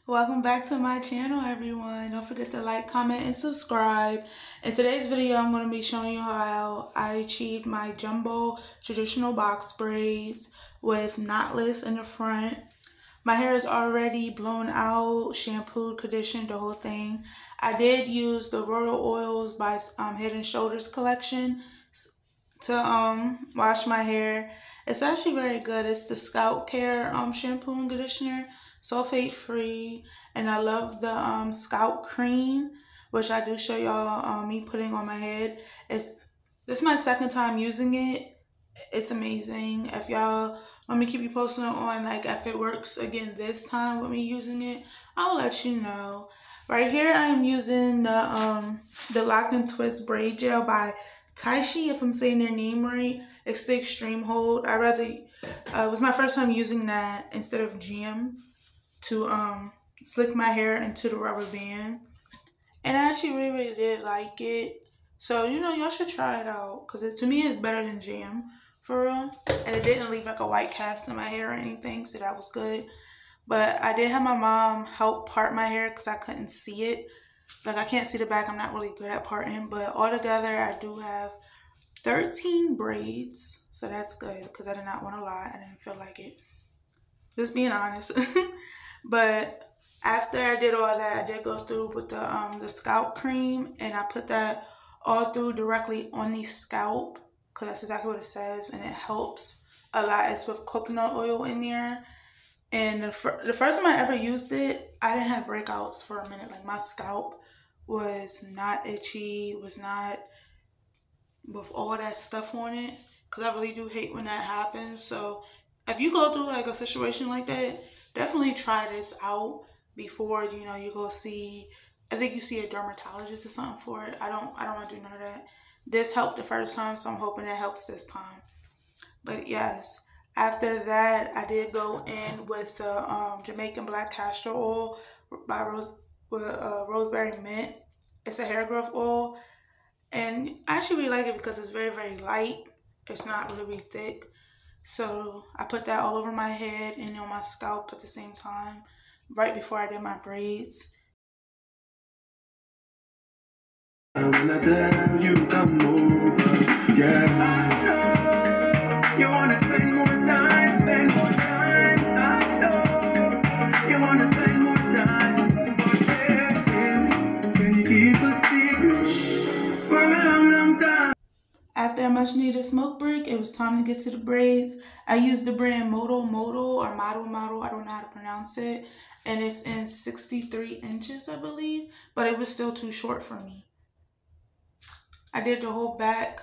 Welcome back to my channel, everyone. Don't forget to like, comment, and subscribe. In today's video, I'm going to be showing you how I achieved my jumbo traditional box braids with knotless in the front. My hair is already blown out, shampooed, conditioned, the whole thing. I did use the Royal Oils by Head & Shoulders collection to wash my hair. It's actually very good. It's the scalp care shampoo and conditioner, sulfate free, and I love the scalp cream, which I do show y'all me putting on my head. This is my second time using it. It's amazing. If y'all want me to keep you posted on like if it works again this time with me using it, I'll let you know. Right here I am using the Lock and Twist braid gel by Taishi, if I'm saying their name right. It's the extreme hold. It was my first time using that instead of jam to slick my hair into the rubber band, and I actually really did like it. So y'all should try it out because to me it's better than jam for real, and it didn't leave like a white cast in my hair or anything, so that was good. But I did have my mom help part my hair because I couldn't see it. Like I can't see the back. I'm not really good at parting, but altogether I do have 13 braids, so that's good because I did not want to lie. I didn't feel like it, just being honest. But after I did all that, I did go through with the scalp cream, and I put that all through directly on the scalp because that's exactly what it says, and it helps a lot. It's with coconut oil in there. And the first time I ever used it, I didn't have breakouts for a minute. Like my scalp was not itchy, was not with all that stuff on it, because I really do hate when that happens. So if you go through like a situation like that, definitely try this out before you go see, I think you see a dermatologist or something for it. I don't want to do none of that. This helped the first time, so I'm hoping it helps this time. But yes, after that I did go in with the Jamaican black castor oil by Roseberry Mint. It's a hair growth oil, and I actually really like it because it's very, very light. It's not really thick. So I put that all over my head and on my scalp at the same time, right before I did my braids. When I tell you come over, yeah, you wanna spend more time, I know, you wanna spend more time, can you keep a secret for a long, long time? After a much needed smoke break, it was time to get to the braids. I used the brand Moto or Model, I don't know how to pronounce it, and it's in 63 inches, I believe, but it was still too short for me. I did the whole back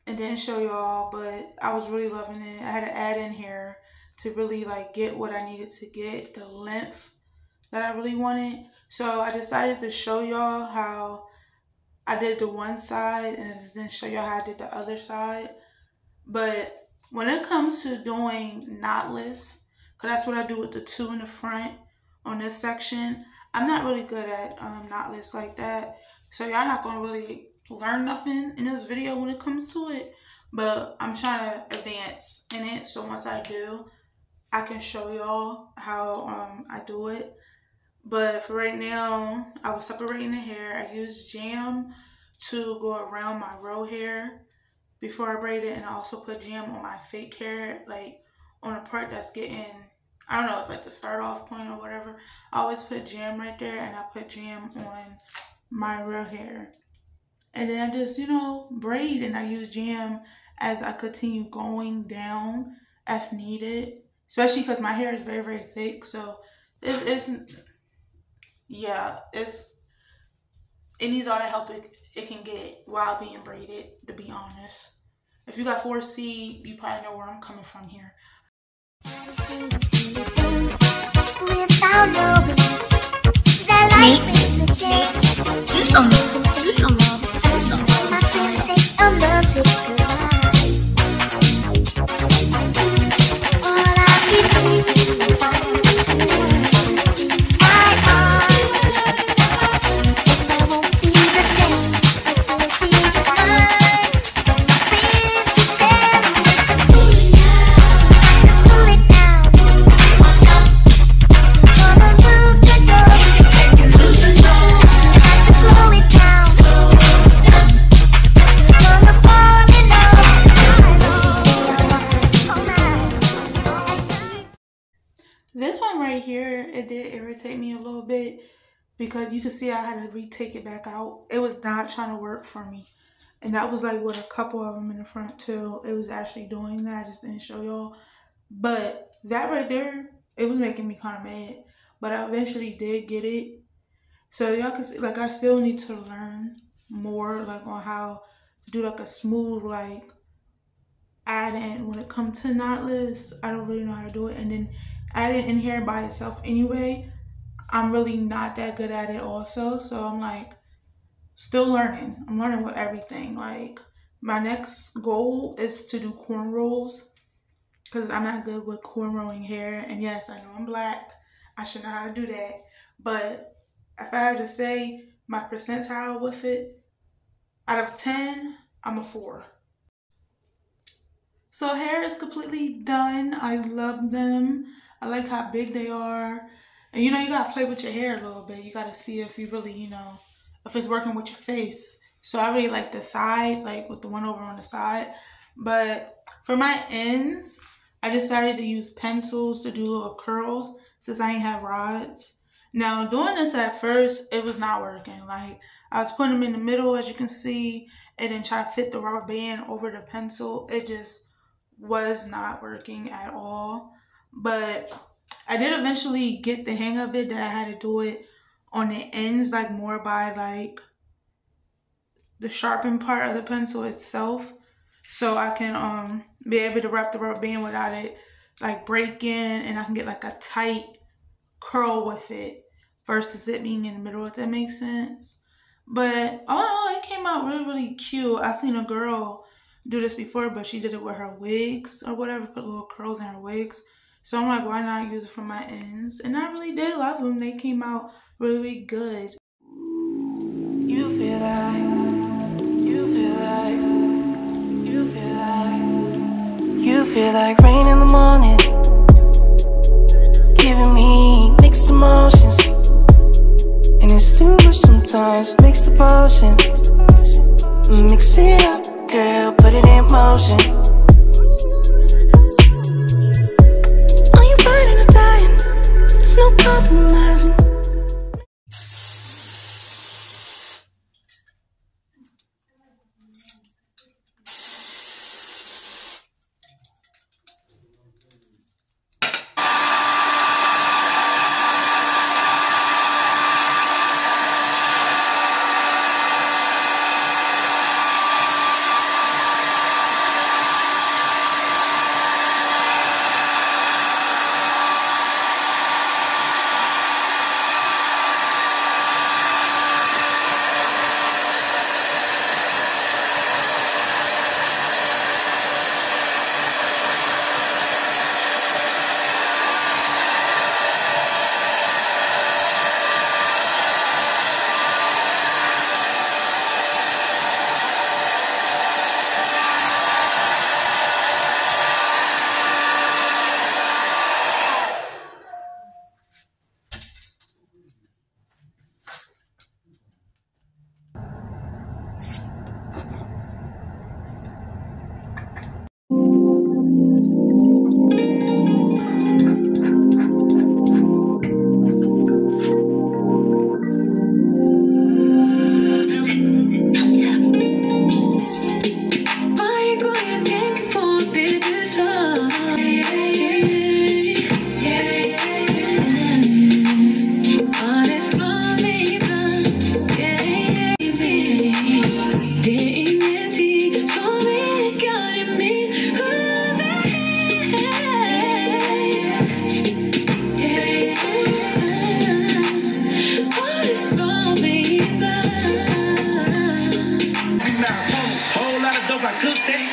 and didn't show y'all, but I was really loving it. I had to add in here to really like get what I needed to get, the length that I really wanted. So I decided to show y'all how I did the one side, and I just didn't show y'all how I did the other side. But when it comes to doing knotless, because that's what I do with the two in the front on this section, I'm not really good at knotless like that. So y'all not going to really learn nothing in this video when it comes to it. But I'm trying to advance in it, so once I do, I can show y'all how I do it. But for right now, I was separating the hair. I used jam to go around my row hair before I braid it, and I also put jam on my fake hair, like on a part that's getting, I don't know, it's like the start off point or whatever. I always put jam right there, and I put jam on my real hair. And then I just, braid, and I use jam as I continue going down if needed, especially because my hair is very, very thick. So it needs all the help it can get while being braided, to be honest. If you got 4C, you probably know where I'm coming from here. here, it did irritate me a little bit because you can see I had to retake it back out. It was not trying to work for me. And that was like with a couple of them in the front too. It was actually doing that. I just didn't show y'all. But that right there, it was making me kind of mad. But I eventually did get it. So y'all can see, like, I still need to learn more, like, on how to do like a smooth, like, add in when it comes to knotless. I don't really know how to do it. And then add it in here by itself anyway. I'm really not that good at it also. So I'm like, still learning. I'm learning with everything. Like, my next goal is to do cornrows because I'm not good with cornrowing hair. And yes, I know I'm black. I should know how to do that. But if I had to say my percentile with it, out of 10, I'm a 4. So hair is completely done. I love them. I like how big they are. And you know, you gotta play with your hair a little bit. You gotta see if you really, you know, if it's working with your face. So I really like the side, like with the one over on the side. But for my ends, I decided to use pencils to do little curls since I ain't have rods. Now, doing this at first, it was not working. Like, I was putting them in the middle, as you can see, and then try to fit the rubber band over the pencil. It just was not working at all. But I did eventually get the hang of it, that I had to do it on the ends, like more by like the sharpened part of the pencil itself, so I can be able to wrap the rubber band without it like breaking, and I can get like a tight curl with it versus it being in the middle, if that makes sense. But all in all, it came out really, really cute. I seen a girl do this before, but she did it with her wigs or whatever, put little curls in her wigs. So I'm like, why not use it for my ends? And I really did love them. They came out really, really good. You feel like, you feel like, you feel like, you feel like rain in the morning, giving me mixed emotions. And it's too much sometimes, mix the potion. Mix it up, girl, put it in motion. Are you burning or dying? There's no compromising.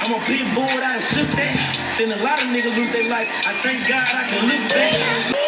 I'm a big board, I done shook that. Seen a lot of niggas lose their life. I thank God I can look back.